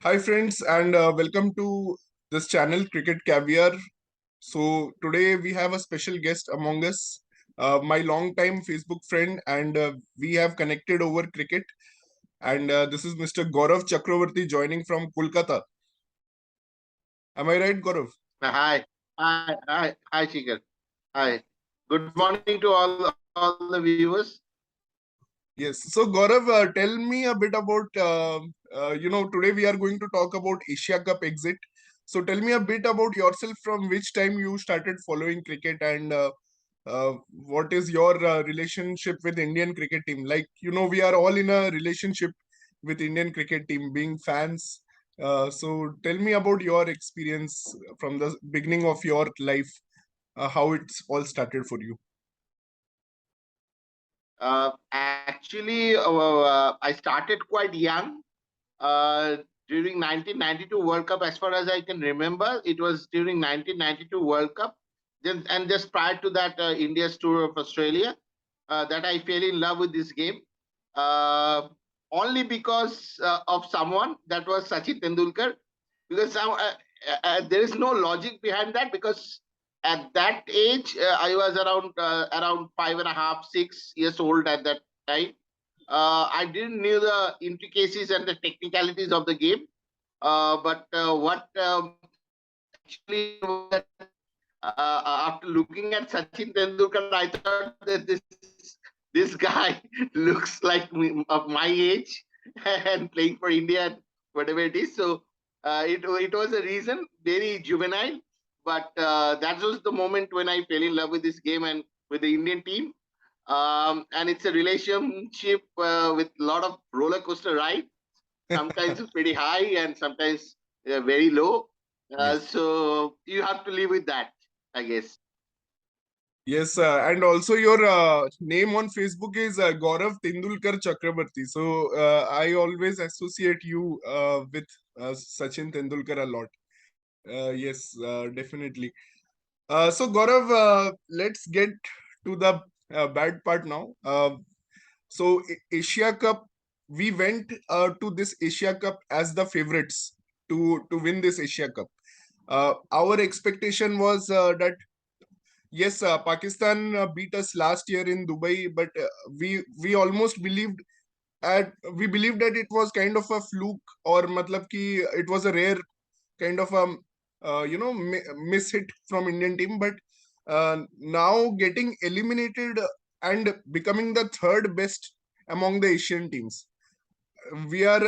Hi friends, and welcome to this channel Cricket Caviar. So today we have a special guest among us, my long-time Facebook friend, and we have connected over cricket. And this is Mr. Gaurav Chakravarti joining from Kolkata. Am I right, Gaurav? Hi, Shikhar. Hi. Good morning to all the viewers. Yes. So Gaurav, tell me a bit about today we are going to talk about Asia Cup exit. So tell me a bit about yourself, from which time you started following cricket, and what is your relationship with Indian cricket team? Like, we are all in a relationship with Indian cricket team, being fans. So tell me about your experience from the beginning of your life, how it's all started for you. I started quite young. Uh, During 1992 World Cup, as far as I can remember, it was during 1992 World Cup. Then, and just prior to that, India's tour of Australia, that I fell in love with this game. Uh, Only because of someone, that was Sachin Tendulkar. Because there is no logic behind that, because at that age I was around 5.5, 6 years old at that time. I didn't knew the intricacies and the technicalities of the game, but what actually after looking at Sachin Tendulkar, I thought that this guy looks like me, of my age, and playing for India, whatever it is. So it was a reason, very juvenile, but that was the moment when I fell in love with this game and with the Indian team. And it's a relationship with a lot of roller coaster ride. Sometimes it's pretty high and sometimes very low. Yes. So you have to live with that, I guess. Yes, and also your name on Facebook is Gaurav Tendulkar Chakrabarti. So I always associate you with Sachin Tendulkar a lot. Yes, definitely. So Gaurav, let's get to the bad part now. So Asia Cup, we went to this Asia Cup as the favorites to win this Asia Cup. Our expectation was that yes, Pakistan beat us last year in Dubai, but we almost believed that it was kind of a fluke, or matlab ki it was a rare kind of a miss hit from Indian team. But now getting eliminated and becoming the third best among the Asian teams, we are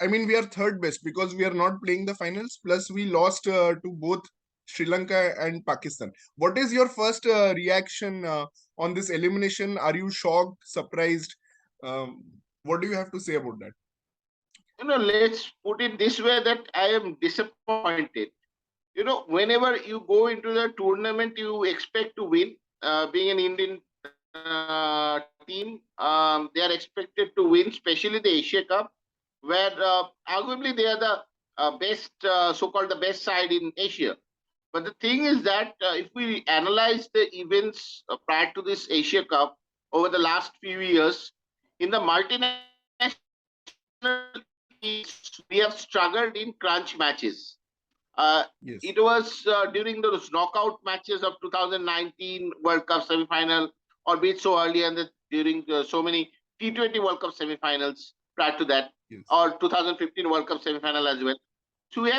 we are third best because we are not playing the finals, plus we lost to both Sri Lanka and Pakistan. What is your first reaction on this elimination? Are you shocked, surprised? What do you have to say about that? Let's put it this way, that I am disappointed. Whenever you go into the tournament, you expect to win. Being an Indian team, they are expected to win, especially the Asia Cup, where arguably they are the best, so-called the best side in Asia. But the thing is that if we analyze the events prior to this Asia Cup over the last few years, in the multinational leagues, we have struggled in crunch matches. Uh, Yes. it was during those knockout matches of 2019 World Cup semi-final, albeit so early, and during so many T20 World Cup semi-finals prior to that, Yes. or 2015 World Cup semi-final as well. So we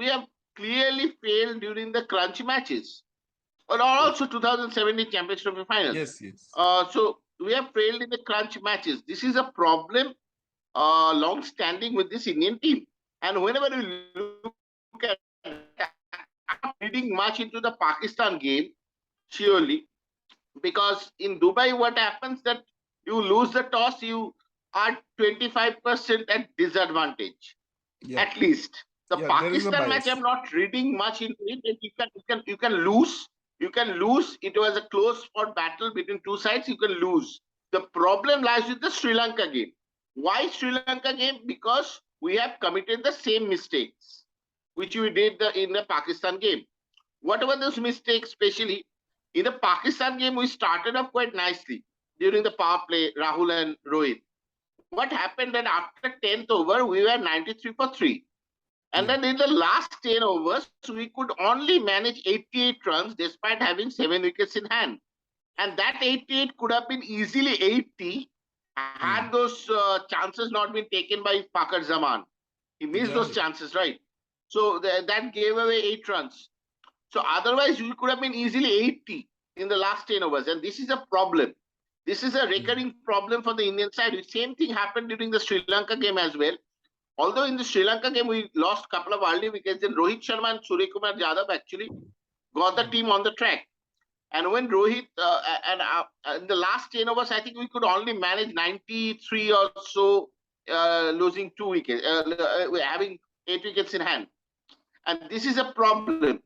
have clearly failed during the crunch matches, or Yes. also 2017 Champions Trophy finals. Yes. Yes. So we have failed in the crunch matches. This is a problem long standing with this Indian team. And whenever we look at I'm not reading much into the Pakistan game, surely, because in Dubai, what happens that you lose the toss, you are 25% at disadvantage, Yeah. at least. The Yeah. There is a Pakistan match, bias. I'm not reading much into it. And you can lose. You can lose. It was a close fought battle between two sides. You can lose. The problem lies with the Sri Lanka game. Why Sri Lanka game? Because we have committed the same mistakes which we did in the Pakistan game. Whatever those mistakes, especially in the Pakistan game, we started off quite nicely during the power play, Rahul and Rohit. What happened that after 10th over, we were 93 for 3. And then in the last 10 overs, we could only manage 88 runs despite having 7 wickets in hand. And that 88 could have been easily 80 had those chances not been taken by Fakar Zaman. He missed those chances, right? So that gave away 8 runs. So otherwise, we could have been easily 80 in the last 10 overs. And this is a problem. This is a recurring problem for the Indian side. The same thing happened during the Sri Lanka game as well. Although in the Sri Lanka game, we lost a couple of early wickets, then Rohit Sharma and Surya Kumar Yadav actually got the team on the track. And when Rohit, in the last 10 overs, I think we could only manage 93 or so, losing 2 wickets, having 8 wickets in hand. And this is a problem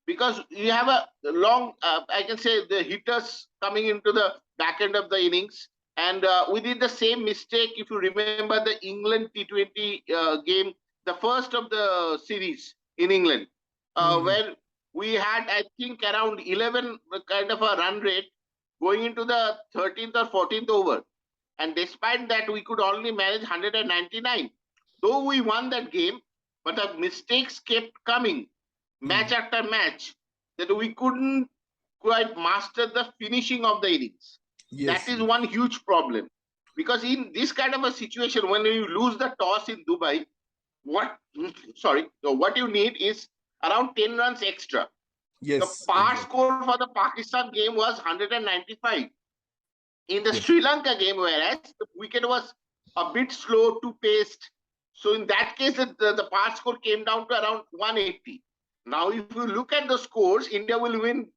because you have a long, I can say, the hitters coming into the back end of the innings. And we did the same mistake, if you remember the England T20 game, the first of the series in England, where we had, I think, around 11 kind of a run rate going into the 13th or 14th over. And despite that, we could only manage 199. Though we won that game, but the mistakes kept coming, match after match, that we couldn't quite master the finishing of the innings. That is one huge problem. Because in this kind of a situation, when you lose the toss in Dubai, what you need is around 10 runs extra. The par score for the Pakistan game was 195. In the Sri Lanka game, whereas the wicket was a bit slow to paced. So in that case, the par score came down to around 180. Now, if you look at the scores, India will win.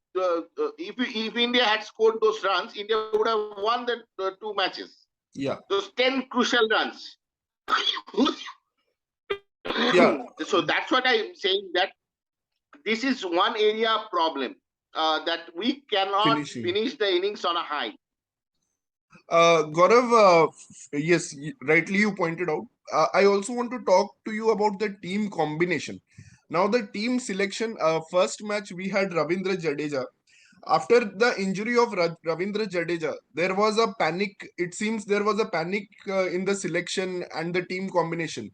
If India had scored those runs, India would have won the 2 matches. Yeah. Those 10 crucial runs. So that's what I'm saying, that this is one area problem, that we cannot finish the innings on a high. Gaurav, yes, rightly you pointed out. I also want to talk to you about the team combination. Now, the team selection, first match we had Ravindra Jadeja. After the injury of Ravindra Jadeja, there was a panic. It seems there was a panic in the selection and the team combination.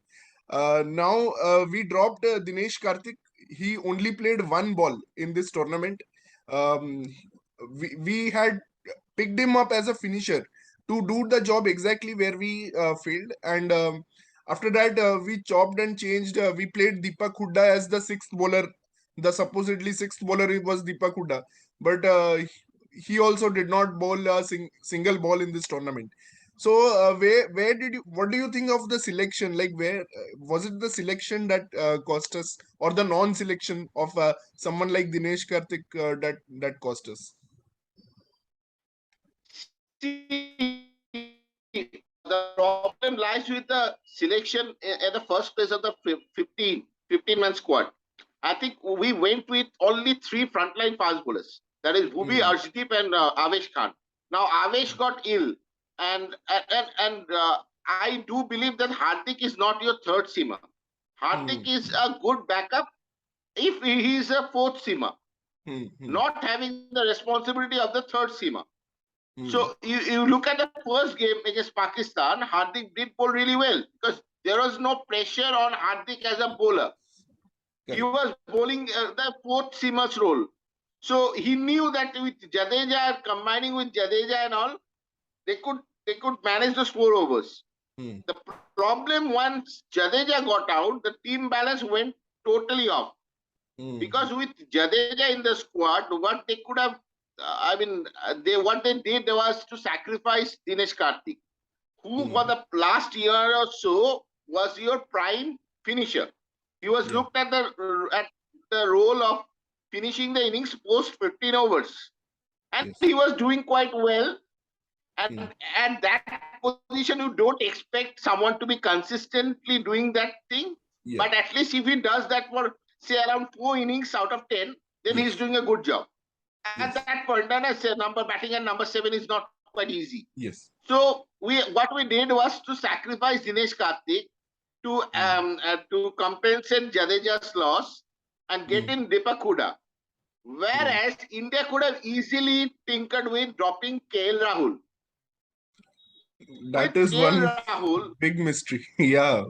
Now, we dropped Dinesh Karthik. He only played 1 ball in this tournament. We had picked him up as a finisher to do the job exactly where we failed. And after that, we chopped and changed. We played Deepak Hooda as the 6th bowler. The supposedly 6th bowler was Deepak Hooda, but he also did not bowl a single ball in this tournament. So where did you? What do you think of the selection? Like, where was it the selection that cost us, or the non-selection of someone like Dinesh Karthik that cost us? See, the problem lies with the selection at the first place of the 15-man squad. I think we went with only 3 frontline fast bowlers. That is Bhubi, Arshdeep, and Avesh Khan. Now Avesh got ill, and I do believe that Hardik is not your 3rd seamer. Hardik is a good backup if he is a 4th seamer, not having the responsibility of the 3rd seamer. So you look at the first game against Pakistan, Hardik did bowl really well because there was no pressure on Hardik as a bowler. He was bowling the 4th seamer's role. So he knew that with Jadeja, combining with Jadeja and all, they could manage those 4 overs. The problem, once Jadeja got out, the team balance went totally off. Because with Jadeja in the squad, what they could have, what they did was to sacrifice Dinesh Karthik, who for the last year or so was your prime finisher. He was looked at the role of finishing the innings post 15 overs. And he was doing quite well. And that position, you don't expect someone to be consistently doing that thing. But at least if he does that for, say, around 4 innings out of 10, then he's doing a good job. At that point, then I said, batting at number 7 is not quite easy. So what we did was to sacrifice Dinesh Karthik to compensate Jadeja's loss and get in Deepak Hooda. Whereas India could have easily tinkered with dropping KL Rahul. That is one big mystery. Yeah.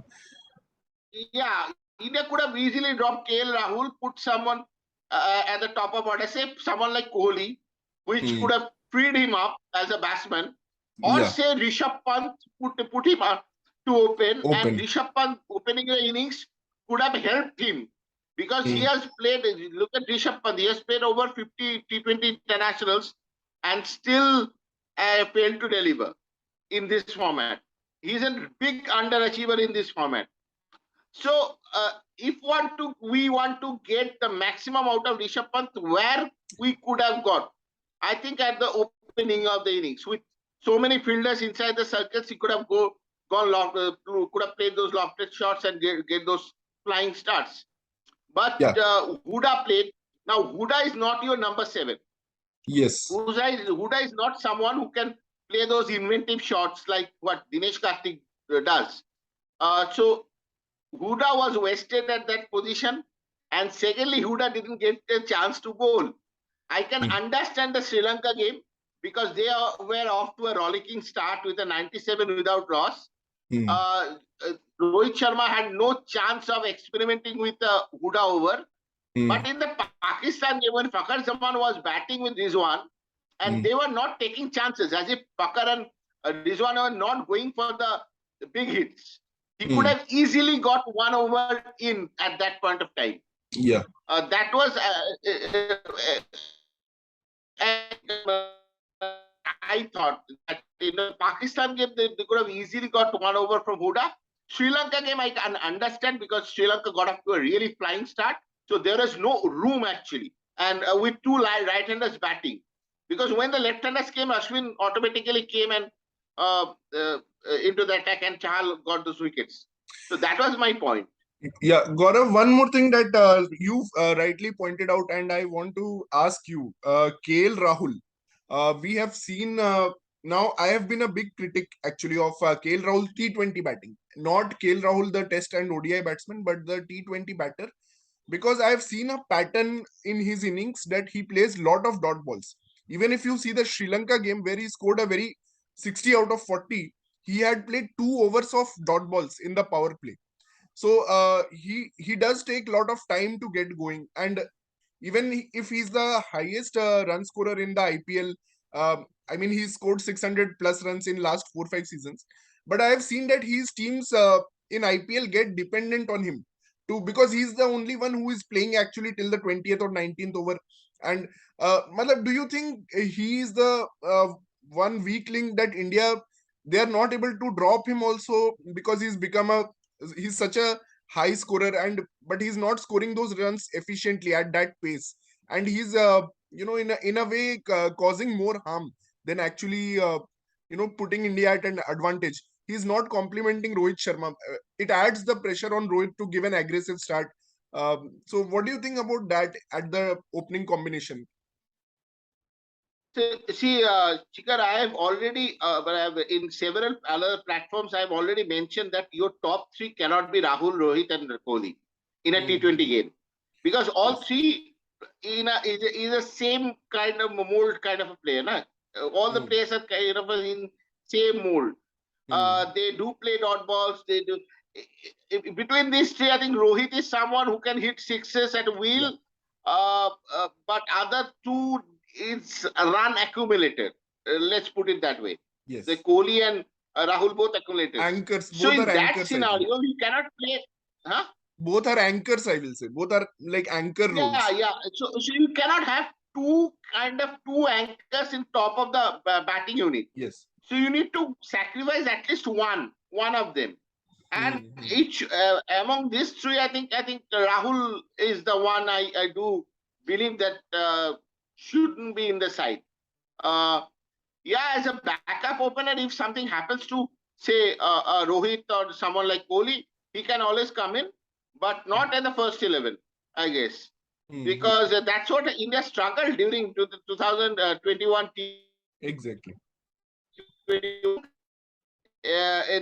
India could have easily dropped KL Rahul, put someone at the top of order, say someone like Kohli, which could have freed him up as a batsman, or Yeah. say Rishabh Pant, put him up to open, and Open. Rishabh Pant opening the innings could have helped him because he has played. Look at Rishabh Pant; he has played over 50 T20 internationals and still failed to deliver in this format. He's a big underachiever in this format. So if we want to get the maximum out of Rishabh Pant, where we could have got, I think at the opening of the innings with so many fielders inside the circles, he could have could have played those lofted shots and get those flying starts. But Yeah. Huda played. Now Huda is not your number 7. Yes. Huda is not someone who can play those inventive shots like what Dinesh Karthik does. So Huda was wasted at that position. And secondly, Huda didn't get a chance to bowl. I can understand the Sri Lanka game because they were off to a rollicking start with a 97 without loss. Rohit Sharma had no chance of experimenting with Huda over. But in the Pakistan game, when Fakhar Zaman was batting with Rizwan, and they were not taking chances, as if Fakhar and Rizwan were not going for the big hits. He could have easily got one over in at that point of time. Yeah. That was I thought that in the Pakistan game they could have easily got one over from Huda. Sri Lanka game I can understand because Sri Lanka got off to a really flying start, so there is no room actually, and with two right-handers batting, because when the left-handers came, Ashwin automatically came and into the attack, and Chahal got those wickets. So that was my point. Yeah, Gaurav, one more thing that you rightly pointed out, and I want to ask you, KL Rahul. We have seen now. I have been a big critic actually of KL Rahul T20 batting, not KL Rahul the Test and ODI batsman, but the T20 batter, because I have seen a pattern in his innings that he plays lot of dot balls. Even if you see the Sri Lanka game where he scored a very 60 out of 40, he had played 2 overs of dot balls in the power play. So he does take a lot of time to get going, and even if he's the highest run scorer in the IPL, I mean he's scored 600 plus runs in last 4 5 seasons. But I have seen that his teams in IPL get dependent on him too, because he's the only one who is playing actually till the 20th or 19th over. And Malab, do you think he is the one weak link that India, they are not able to drop him also because he's such a high scorer, and but he's not scoring those runs efficiently at that pace, and he's in a way causing more harm than actually putting India at an advantage. He's not complimenting Rohit Sharma. It adds the pressure on Rohit to give an aggressive start. So what do you think about that at the opening combination? See, Chikar, I have already, in several other platforms, I have already mentioned that your top 3 cannot be Rahul, Rohit, and Kohli in a T20 game, because all 3 is a same kind of mold kind of a player. Na? All the players are kind of in same mold. They do play dot balls. They do. Between these 3, I think Rohit is someone who can hit sixes at will. But other 2 is a run accumulator. Let's put it that way. Yes. The Kohli and Rahul both accumulators. Anchors. So Both in are that anchors. scenario, you cannot play. Huh? Both are anchors, I will say. Both are like anchor roles. Yeah. So you cannot have two anchors in top of the batting unit. Yes. So you need to sacrifice at least one of them. And each among these 3, I think Rahul is the one I do believe that shouldn't be in the side. As a backup opener, if something happens to say Rohit or someone like Kohli, he can always come in, but not in the first 11, I guess, because that's what India struggled during the 2021 Exactly. In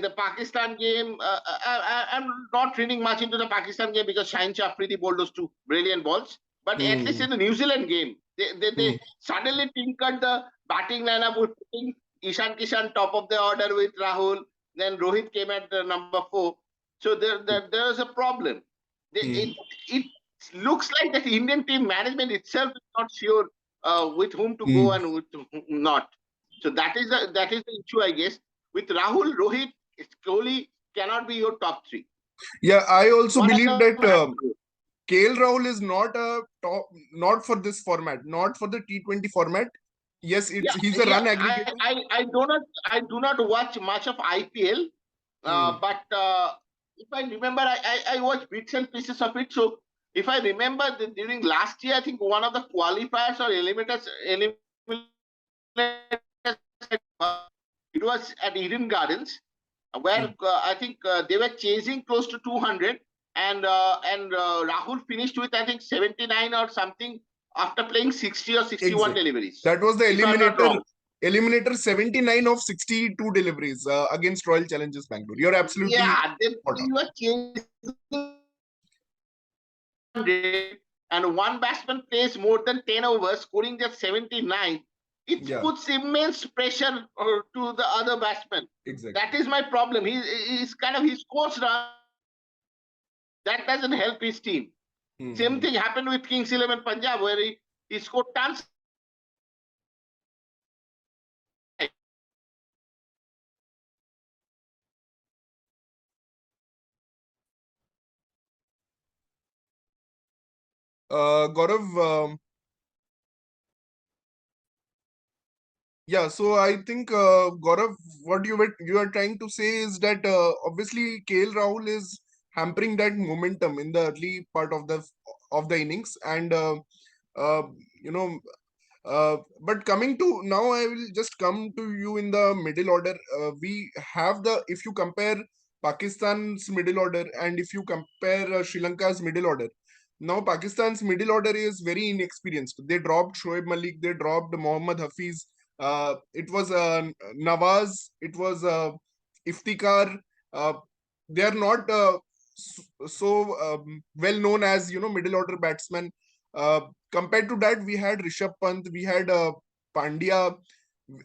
the Pakistan game, I'm not reading much into the Pakistan game because Shaheen Afridi bowled those 2 brilliant balls. But at least in the New Zealand game, they suddenly tinkered the batting lineup with putting Ishan Kishan top of the order with Rahul. Then Rohit came at number 4. So there is a problem. It looks like that the Indian team management itself is not sure with whom to go Hmm. and with whom not. So that is the issue, I guess. With Rahul, Rohit, Kohli cannot be your top three. Yeah, I also One of believe them that has to go. KL Rahul is not a top, not for this format, not for the T20 format. Yes, Yeah, he's a yeah. run aggregator. I do not watch much of IPL, Hmm. but if I remember, I watch bits and pieces of it. So if I remember, during last year, I think one of the qualifiers or it was at Eden Gardens, where Hmm. I think they were chasing close to 200, and Rahul finished with I think 79 or something after playing 60 or 61 Exactly. deliveries, That was the if I'm not wrong. eliminator 79 of 62 deliveries against Royal Challengers Bangalore. You're absolutely Yeah, then spot on. you are chasing 100 and one batsman plays more than 10 overs, scoring just 79. It Yeah, puts immense pressure to the other batsman. exactly. That is my problem. He's kind of he scores runs. That doesn't help his team. Same Hmm. thing happened with Kings 11 Punjab, where he scored tons. Gaurav, yeah, so I think Gaurav, what you are trying to say is that obviously KL Rahul is hampering that momentum in the early part of the innings, and uh, you know, but coming to now, I will just come to you in the middle order. We have if you compare Pakistan's middle order and if you compare Sri Lanka's middle order, now Pakistan's middle order is very inexperienced. They dropped Shoaib Malik, they dropped Mohammad Hafiz. It was Nawaz, it was Iftikhar. Uh, they are not so well known as middle order batsmen. Uh, Compared to that, we had Rishabh Pant, we had Pandya,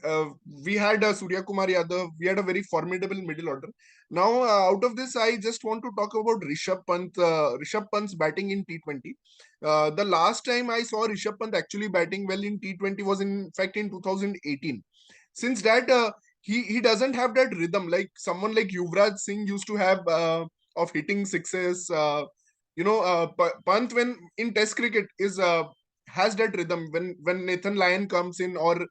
uh, we had Surya Kumar Yadav. We had a very formidable middle order. Now, out of this, I just want to talk about Rishabh Pant. Rishabh Pant's batting in T20. The last time I saw Rishabh Pant actually batting well in T20 was in fact in 2018. Since that, he doesn't have that rhythm like someone like Yuvraj Singh used to have of hitting sixes. Pant when in Test cricket is has that rhythm when Nathan Lyon comes in, or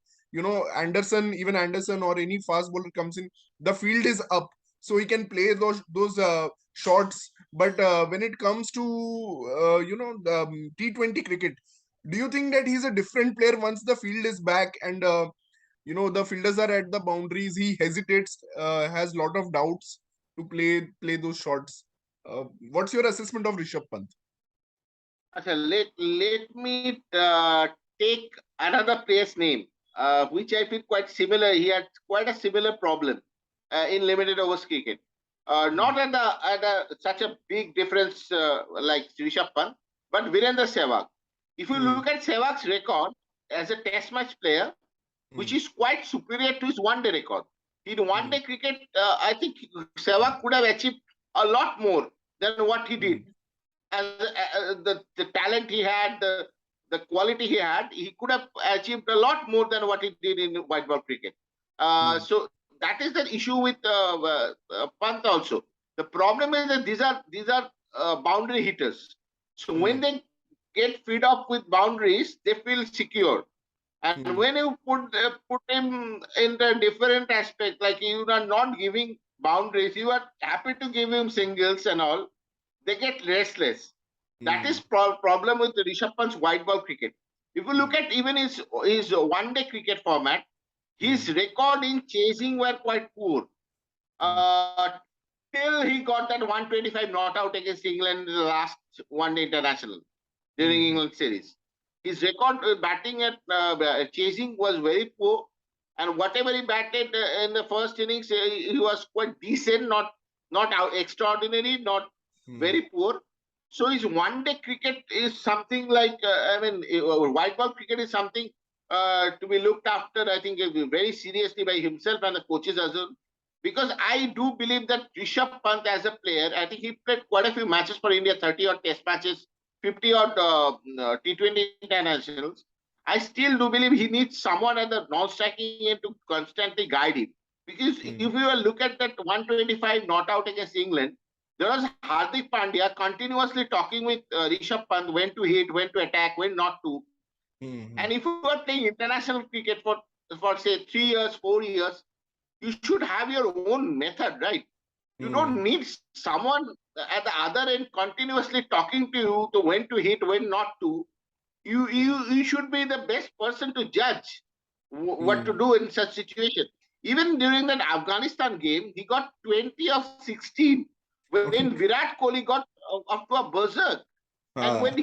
Anderson, even Anderson or any fast bowler comes in, the field is up, so he can play those shots. But when it comes to the T20 cricket, do you think that he's a different player once the field is back and the fielders are at the boundaries? He hesitates, has lot of doubts to play those shots. What's your assessment of Rishabh Pant? Okay, let me take another player's name, which I feel quite similar. He had quite a similar problem in limited overs cricket. Hmm. Not such a big difference like Rishabh Pant, but Virendra Sehwag. If you Hmm. look at Sehwag's record as a Test match player, which Hmm. is quite superior to his one-day record. In one-day Hmm. cricket, I think Sehwag could have achieved a lot more than what he did. Hmm. As the talent he had, the quality he had, he could have achieved a lot more than what he did in white ball cricket. Hmm. So that is the issue with Pant also. The problem is that these are boundary hitters. So when Hmm. they get fed up with boundaries, they feel secure. And Hmm. when you put him in the different aspect, like you are not giving boundaries, you are happy to give him singles and all, they get restless. That is Hmm. problem with the Rishabh Pant's white ball cricket. If you look Hmm. at even his one day cricket format, Hmm. his record in chasing were quite poor. Hmm. Uh, Till he got that 125 not out against England in the last one day international during Hmm. England series. His record batting at chasing was very poor, and whatever he batted in the first innings, he was quite decent, not out extraordinary, not Hmm. very poor. So his one-day cricket is something like white ball cricket is something to be looked after. I think very seriously by himself and the coaches as well. because I do believe that Rishabh Pant as a player, I think he played quite a few matches for India, 30 odd test matches, 50 odd T20 internationals. I still do believe he needs someone at the non-striking end to constantly guide him. Because if you look at that 125 not out against England, there was Hardik Pandya continuously talking with Rishabh Pant when to hit, when to attack, when not to. And if you are playing international cricket for say 3 years, 4 years, you should have your own method, right? You don't need someone at the other end continuously talking to you to when to hit, when not to. You should be the best person to judge what to do in such situation. Even during that Afghanistan game, he got 20 of 16 when Virat Kohli got up to a berserk. And when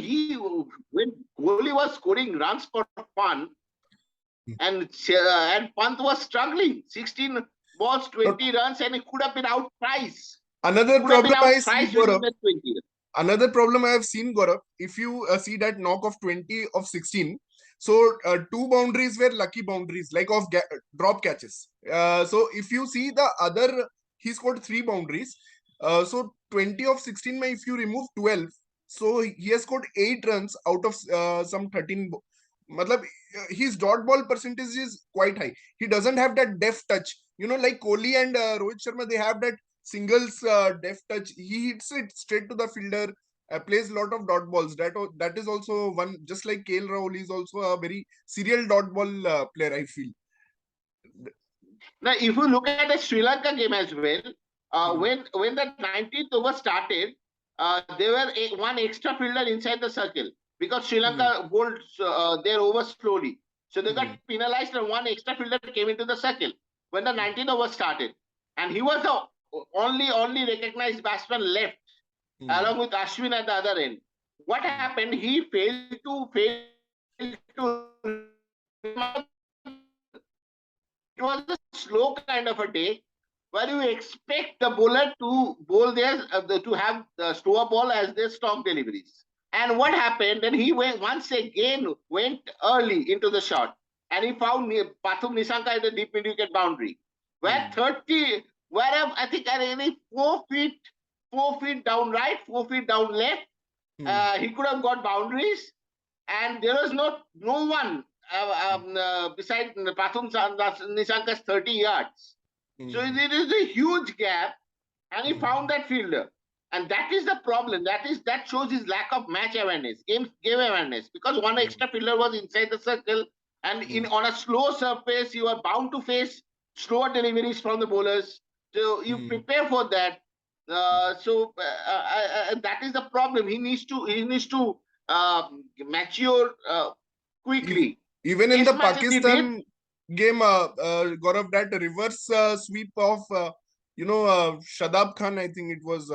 Kohli was scoring runs for fun, and Pant was struggling, 16 balls, 20 runs, and he could have been out thrice. Another problem I see, During Gaurav. that 20. Another problem I have seen, Gaurav, if you see that knock of 20 of 16, so two boundaries were lucky boundaries, like of drop catches. So if you see the other, he scored three boundaries. So 20 of 16, if you remove 12, so he has scored 8 runs out of some 13. Matlab, his dot ball percentage is quite high. He doesn't have that deft touch. You know, like Kohli and Rohit Sharma, they have that singles deft touch. He hits it straight to the fielder, plays a lot of dot balls. That is also one, just like KL Rahul is also a very serial dot ball player, I feel. Now, if you look at the Sri Lanka game as well, when the 19th over started, there were one extra fielder inside the circle because Sri Lanka bowled their over slowly. So they got penalized and one extra fielder came into the circle when the 19th over started. And he was the only recognized batsman left along with Ashwin at the other end. What happened? He failed to. It was a slow kind of a day where you expect the bowler to bowl their to have the slower ball as their stock deliveries. And what happened? Then he went once again went early into the shot, and he found Pathum Nissanka at the deep mid wicket boundary, where 30, where I think at any 4 feet down right, 4 feet down left, he could have got boundaries, and there was no one beside Pathum Nissanka's 30 yards. So there is a huge gap, and he found that fielder. And that is the problem. That shows his lack of match awareness, game awareness, because one extra fielder was inside the circle, and on a slow surface, you are bound to face slower deliveries from the bowlers. So you prepare for that. That is the problem. He needs to mature quickly. Even in the Pakistan game, Gaurav, that reverse sweep of Shadab Khan, I think it was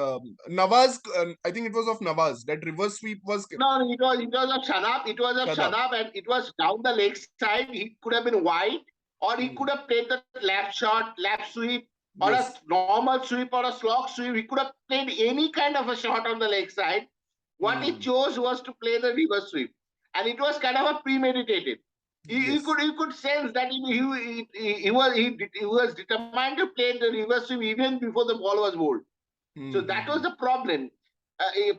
Nawaz. I think it was of Nawaz. That reverse sweep was no, it was of Shadab. It was of Shadab, and it was down the leg side. He could have been wide, or he could have played the lap shot, lap sweep, or a normal sweep or a slog sweep. He could have played any kind of a shot on the leg side. What he chose was to play the reverse sweep, and it was kind of a premeditated. He could sense that he was determined to play the reverse sweep even before the ball was bowled. So that was the problem.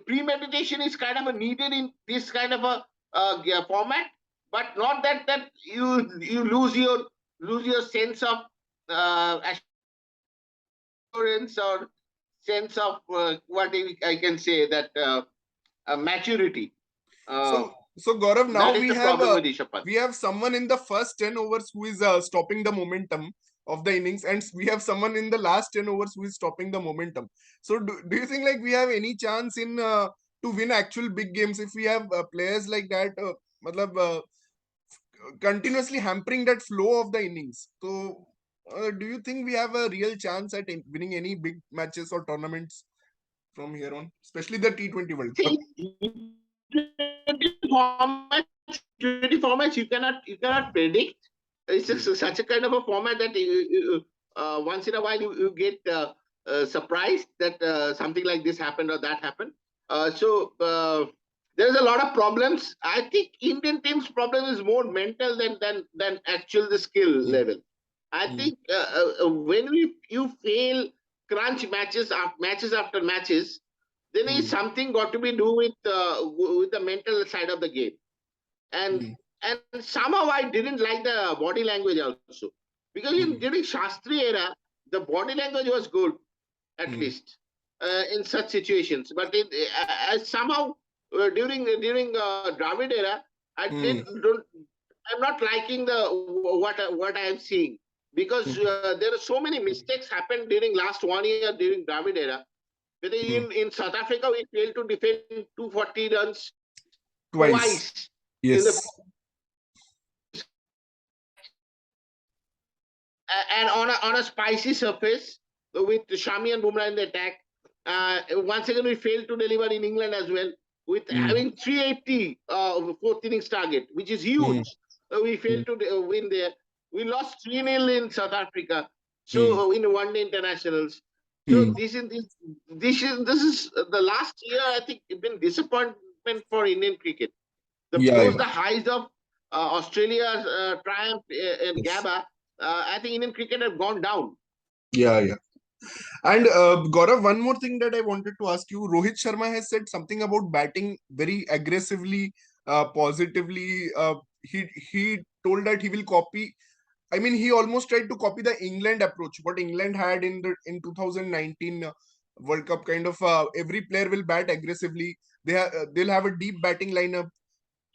Premeditation is kind of needed in this kind of a format, but not that you lose your sense of assurance or sense of what I can say that maturity. So Gaurav, now we have someone in the first 10 overs who is stopping the momentum of the innings, and we have someone in the last 10 overs who is stopping the momentum. So do you think like we have any chance in to win actual big games if we have players like that, continuously hampering that flow of the innings? So do you think we have a real chance at winning any big matches or tournaments from here on, especially the T20 World Cup? 20 formats you cannot predict. It's just such a kind of a format that once in a while you get surprised that something like this happened or that happened. There's a lot of problems. I think Indian team's problem is more mental than actual the skill level. I think when you fail crunch matches after matches, then is something got to be do with the mental side of the game. And and somehow I didn't like the body language also, because during Shastri era the body language was good, at least in such situations. But somehow during Dravid era, I did don't. I'm not liking the what I am seeing, because there are so many mistakes happened during last 1 year during Dravid era. Whether in South Africa we failed to defend 240 runs Twice. twice in the Yes. and on a spicy surface with Shami and Bumrah in the attack. Once again, we failed to deliver in England as well, with having 380 fourth innings target, which is huge. We failed to win there. We lost 3-0 in South Africa. So in one-day internationals. So this is the last year. I think it's been disappointment for Indian cricket. The highs of Australia's triumph in Gabba, I think Indian cricket have gone down. Yeah. And Gaurav, one more thing that I wanted to ask you. Rohit Sharma has said something about batting very aggressively, positively. He told that he will copy. I mean, he almost tried to copy the England approach, what England had in 2019 World Cup. Kind of every player will bat aggressively. They'll have a deep batting lineup.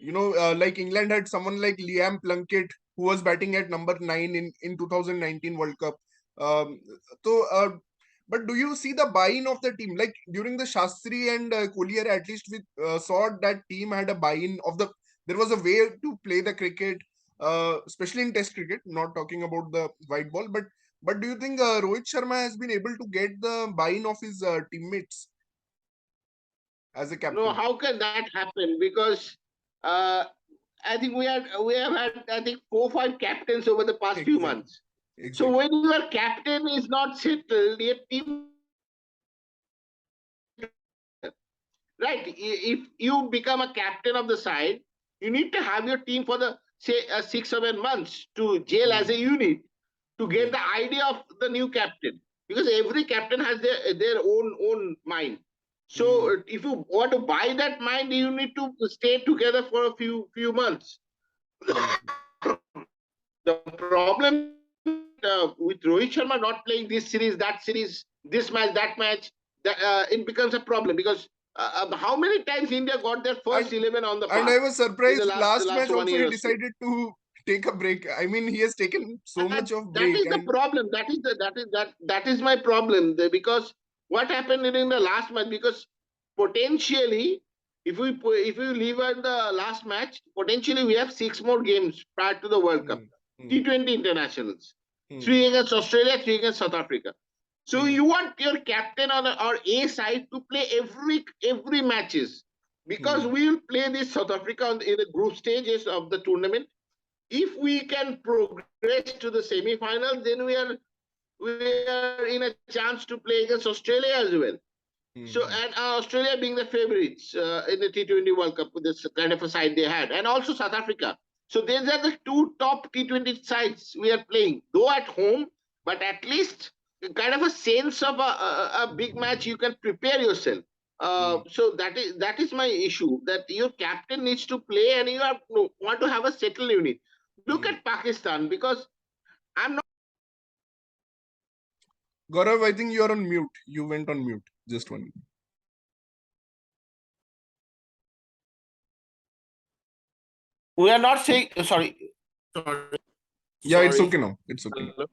Like England had someone like Liam Plunkett, who was batting at number 9 in 2019 World Cup. Um, so, but do you see the buy-in of the team? Like during the Shastri and Kohli era, at least we saw that team had a buy-in of the. There was a way to play the cricket, especially in Test cricket. Not talking about the white ball, but do you think Rohit Sharma has been able to get the buy-in of his teammates as a No, captain? how can that happen? Because I think we have had, I think, 4 or 5 captains over the past few Exactly. months. So when your captain is not settled, your team right. If you become a captain of the side, you need to have your team for the say 6-7 months to gel as a unit, to get the idea of the new captain, because every captain has their own mind. So if you want to buy that mind, you need to stay together for a few months. The problem with Rohit Sharma not playing this series, that series, this match, that match, it becomes a problem, because how many times India got their first 11 on the And park I was in the surprised last last match one also year he or so? decided to take a break. I mean, he has taken so much of That break is the and problem. That is my problem. Because what happened in the last match? Because potentially, if we leave at the last match, potentially we have 6 more games prior to the World Cup, T20 internationals, 3 against Australia, 3 against South Africa. So you want your captain or A side to play every matches, because we will play this South Africa in the group stages of the tournament. If we can progress to the semi-final, then we are in a chance to play against Australia as well. So, and Australia being the favorites in the T20 World Cup with this kind of a side they had, and also South Africa. So these are the 2 top T20 sides we are playing, though at home, but at least kind of a sense of a big match. You can prepare yourself. So that is my issue. That your captain needs to play, and you want to have a settled unit. Look at Pakistan, because I'm not. Gaurav, I think you are on mute. You went on mute. Just one. We are not saying sorry. Yeah, it's Sorry. okay now. It's okay now.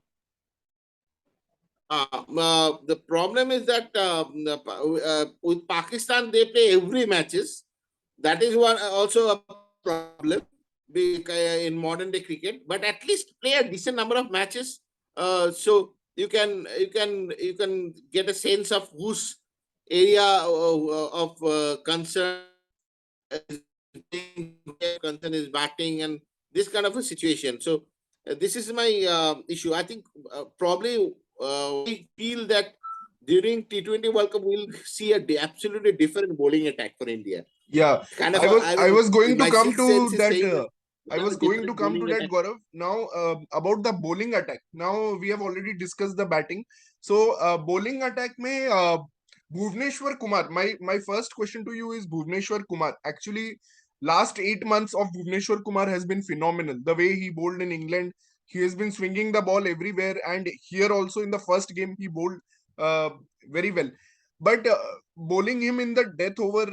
The problem is that with Pakistan they play every matches. That is one also a problem in modern day cricket. But at least play a decent number of matches, so you can get a sense of whose area of concern is batting, and this kind of a situation. So this is my issue. I think probably we feel that during T20 World Cup we'll see absolutely different bowling attack for India. Yeah, Kind of I was going to my come sixth sense to is that. saying that. I was going to come to that, Gaurav. Now, about the bowling attack. Now, we have already discussed the batting. So, bowling attack mein, Bhuvneshwar Kumar. My first question to you is Bhuvneshwar Kumar. Actually, last 8 months of Bhuvneshwar Kumar has been phenomenal. The way he bowled in England, he has been swinging the ball everywhere, and here also in the first game he bowled uh, very well. But bowling him in the death over,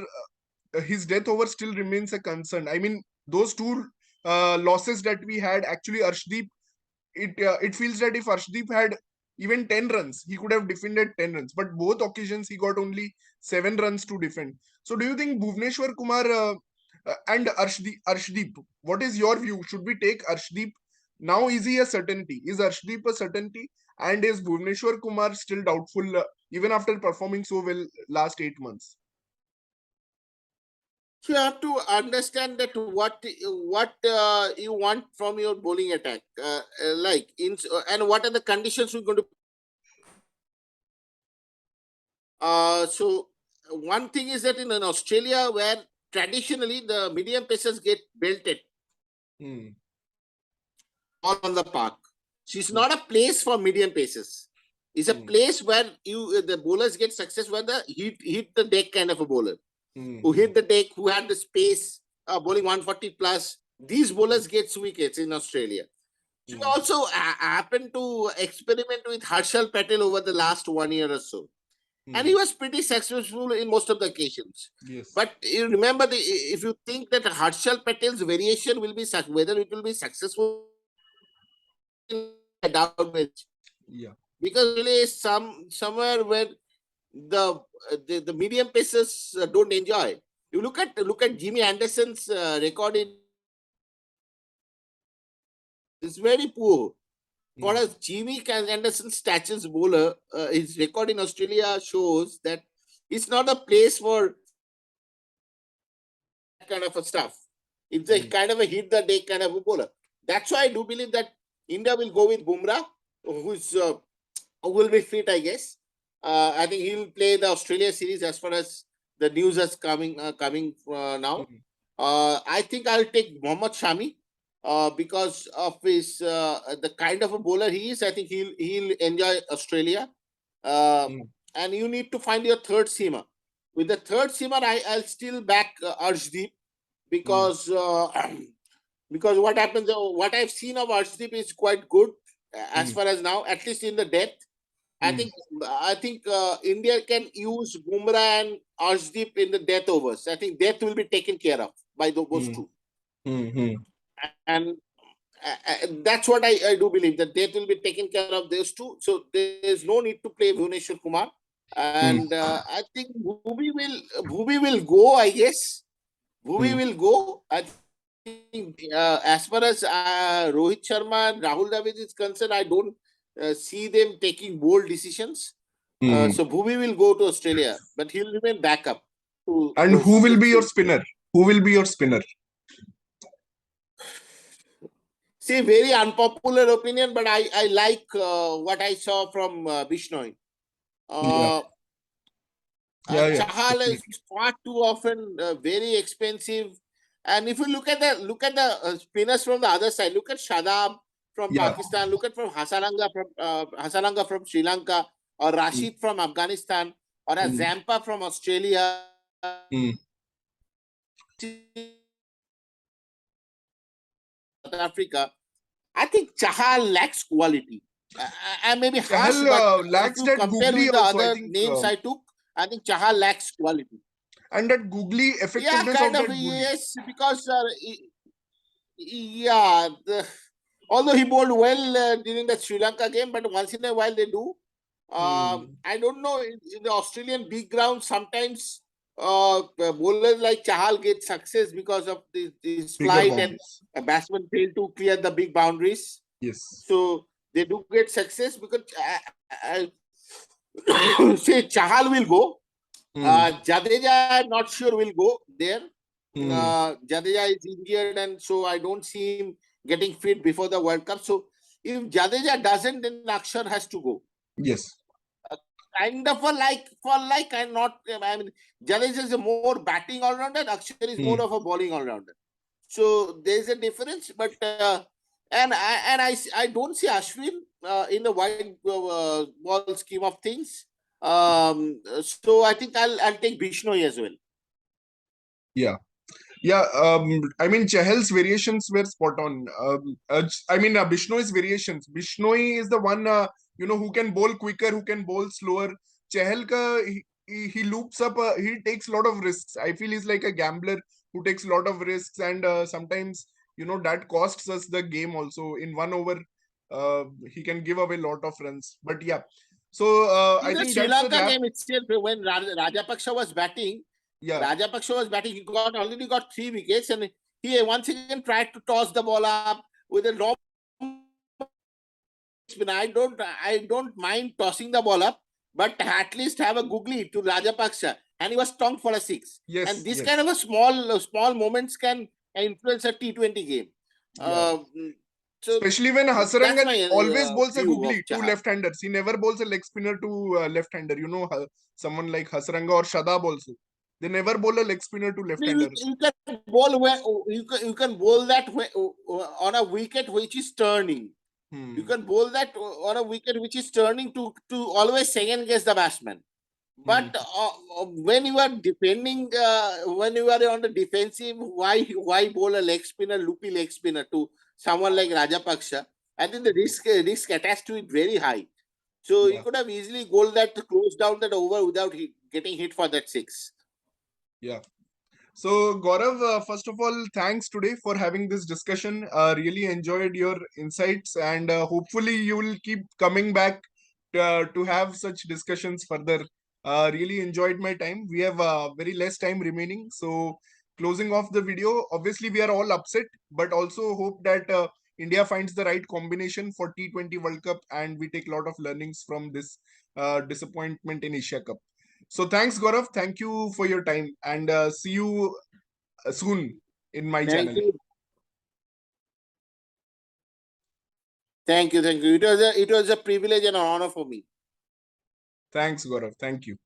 his death over still remains a concern. I mean, those two losses that we had, actually Arshdeep, it feels that if Arshdeep had even 10 runs, he could have defended 10 runs. But both occasions he got only 7 runs to defend. So do you think Bhuvneshwar Kumar and Arshdeep, what is your view? Should we take Arshdeep? Now is he a certainty? Is Arshdeep a certainty? And is Bhuvneshwar Kumar still doubtful even after performing so well last 8 months? So you have to understand that what you want from your bowling attack, and what are the conditions we're going to. So one thing is that in Australia, where traditionally the medium pacers get belted all on the park, so it's not a place for medium pacers. It's a place where the bowlers get success when the hit the deck kind of a bowler. Who hit the deck, who had the space, bowling 140 plus. These bowlers get wickets in Australia. So we also happened to experiment with Harshal Patel over the last 1 year or so. And he was pretty successful in most of the occasions. Yes. But you remember, if you think that Harshal Patel's variation will be whether it will be successful, I doubt it. Yeah. Because really somewhere where the medium pacers don't enjoy. You look at Jimmy Anderson's record in, it's very poor. For us, Jimmy Anderson's statures bowler, his record in Australia shows that it's not a place for that kind of a stuff. It's a kind of a hit the deck kind of a bowler. That's why I do believe that India will go with Bumrah, who will be fit, I guess. I think he will play the Australia series as far as the news is coming now. I think I'll take Mohammad Shami because of his the kind of a bowler he is. I think he'll enjoy Australia. And you need to find your third seamer. With the third seamer, I'll still back Arshdeep because because what happens, what I've seen of Arshdeep is quite good as far as now, at least in the depth. I think India can use Bumrah and Arshdeep in the death overs. I think death will be taken care of by those two. And that's what I do believe, that death will be taken care of those two. So there's no need to play Bhuvneshwar Kumar. And I think Bhuvi will go, I guess. Bhuvi will go. I think as far as Rohit Sharma and Rahul Dravid is concerned, I don't see them taking bold decisions. So Bhuvi will go to Australia, but he'll remain backup. And who will be your spinner? Who will be your spinner? See, very unpopular opinion, but I like what I saw from Bishnoi. Chahal is far too often very expensive. And if you look at the spinners from the other side, look at Shadab from Pakistan, look at Hasananga from Sri Lanka, or Rashid from Afghanistan, or a Zampa from Australia. South Africa. I think Chahal lacks quality. And maybe harsh, but if you compare with the other names I took, I think Chahal lacks quality. And that googly effectiveness of that googly. Yes, because although he bowled well during the Sri Lanka game, but once in a while they do. I don't know, in the Australian big ground, sometimes bowlers like Chahal get success because of this flight, and a batsman fail to clear the big boundaries. Yes. So they do get success because say Chahal will go. Jadeja, I'm not sure will go there. Jadeja is injured, and so I don't see him getting fit before the World Cup. So if Jadeja doesn't, then Akshar has to go. Yes. Kind of a and not. I mean, Jadeja is a more batting all-rounder. Akshar is more of a bowling all-rounder. So there's a difference, but I don't see Ashwin in the wide ball scheme of things. So I think I'll take Bishnoi as well. Yeah. Yeah, I mean Chahal's variations were spot on. Bishnoi's variations. Bishnoi is the one who can bowl quicker, who can bowl slower. Chahal ka he loops up. He takes a lot of risks. I feel he's like a gambler who takes a lot of risks, and sometimes that costs us the game. Also, in 1 over, he can give away a lot of runs. But yeah, so In I the think Sri that's a Lanka wrap. game itself, when Rajapaksa was batting, Yeah, he already got 3 wickets, and he once again tried to toss the ball up with a long spin. I don't mind tossing the ball up, but at least have a googly to Rajapaksa, and he was stung for a 6. And yes, this kind yes, of a small moments can influence a T20 game. yeah. So Especially when that's Hasarangan my always bowls a view googly, of two Chahal. left-handers. He never bowls a leg spinner to left-hander. Someone like Hasaranga or Shadab also. They never bowl a leg spinner to left-hander. You can bowl where you can bowl that on a wicket which is turning. You Hmm. can bowl that on a wicket which is turning to always second guess the batsman. Hmm. But when you are defending, when you are on the defensive, why bowl a leg spinner, loopy leg spinner to someone like Rajapaksha? I think the risk attached to it very high. So he Yeah. could have easily goal that to close down that over without getting hit for that 6. Yeah. So, Gaurav, first of all, thanks today for having this discussion. Really enjoyed your insights, and hopefully, you will keep coming back to have such discussions further. Really enjoyed my time. We have very less time remaining. So, closing off the video, obviously, we are all upset, but also hope that India finds the right combination for T20 World Cup and we take a lot of learnings from this disappointment in Asia Cup. So thanks, Gaurav. Thank you for your time and see you soon in my Thank channel. you. Thank you. It was a privilege and an honor for me. Thanks, Gaurav. Thank you.